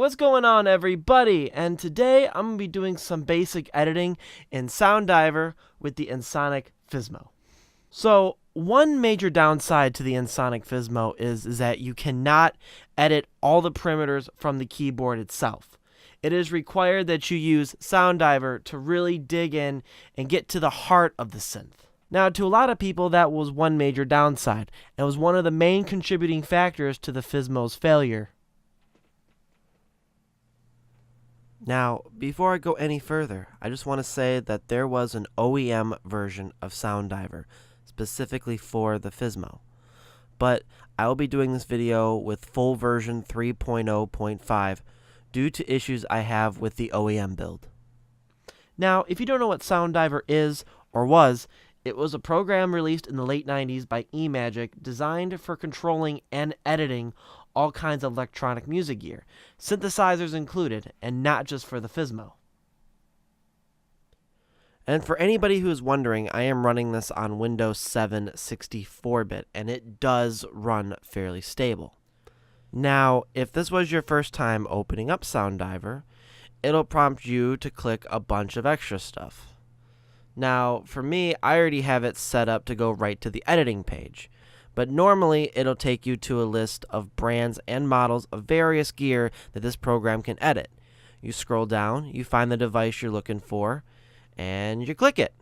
what's going on, everybody? And today I'm going to be doing some basic editing in SoundDiver with the Ensoniq Fizmo. So one major downside to the Ensoniq Fizmo is that you cannot edit all the parameters from the keyboard itself. It is required that you use SoundDiver to really dig in and get to the heart of the synth. Now, to a lot of people, that was one major downside, and was one of the main contributing factors to the Fizmo's failure. Now, before I go any further, I just want to say that there was an OEM version of SoundDiver, specifically for the Fizmo. But I will be doing this video with full version 3.0.5 due to issues I have with the OEM build. Now, if you don't know what SoundDiver is or was, it was a program released in the late 90s by Emagic designed for controlling and editing all kinds of electronic music gear, synthesizers included, and not just for the Fizmo. And for anybody who is wondering, I am running this on Windows 7 64-bit, and it does run fairly stable. Now, if this was your first time opening up SoundDiver, it'll prompt you to click a bunch of extra stuff. Now, for me, I already have it set up to go right to the editing page. But normally, it'll take you to a list of brands and models of various gear that this program can edit. You scroll down, you find the device you're looking for, and you click it.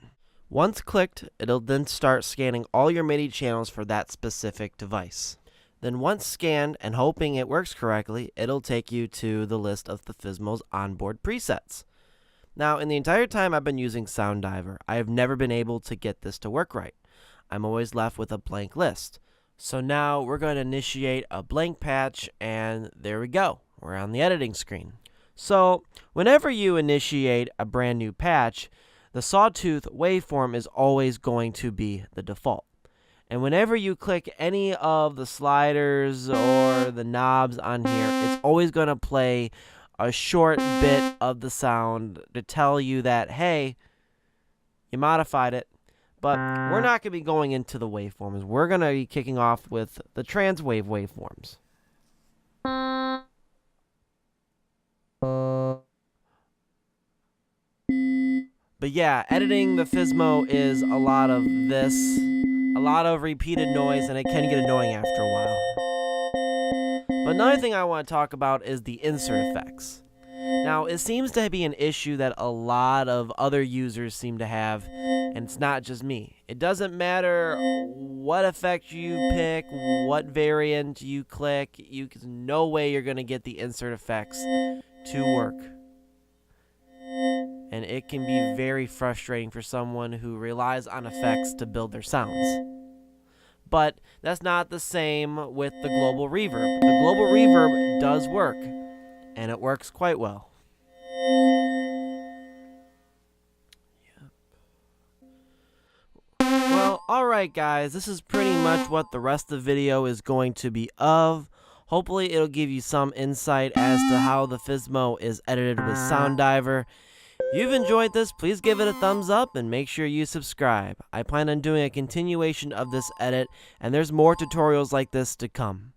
Once clicked, it'll then start scanning all your MIDI channels for that specific device. Then once scanned and hoping it works correctly, it'll take you to the list of the Fizmo's onboard presets. Now, in the entire time I've been using SoundDiver, I have never been able to get this to work right. I'm always left with a blank list. So now we're going to initiate a blank patch, and there we go. We're on the editing screen. So whenever you initiate a brand new patch, the sawtooth waveform is always going to be the default. And whenever you click any of the sliders or the knobs on here, it's always going to play a short bit of the sound to tell you that, hey, you modified it. But we're not going to be going into the waveforms. We're going to be kicking off with the transwave waveforms. But yeah, editing the Fizmo is a lot of this, a lot of repeated noise, and it can get annoying after a while. But another thing I want to talk about is the insert effects. Now, it seems to be an issue that a lot of other users seem to have, and it's not just me. It doesn't matter what effect you pick, what variant you click, there's no way you're going to get the insert effects to work. And it can be very frustrating for someone who relies on effects to build their sounds. But that's not the same with the global reverb. The global reverb does work, and it works quite well. Well, alright guys, this is pretty much what the rest of the video is going to be of. Hopefully it'll give you some insight as to how the Fizmo is edited with SoundDiver. If you've enjoyed this, please give it a thumbs up and make sure you subscribe. I plan on doing a continuation of this edit, and there's more tutorials like this to come.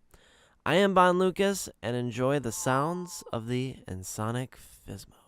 I am Bon Lucas, and enjoy the sounds of the Ensoniq Fizmo.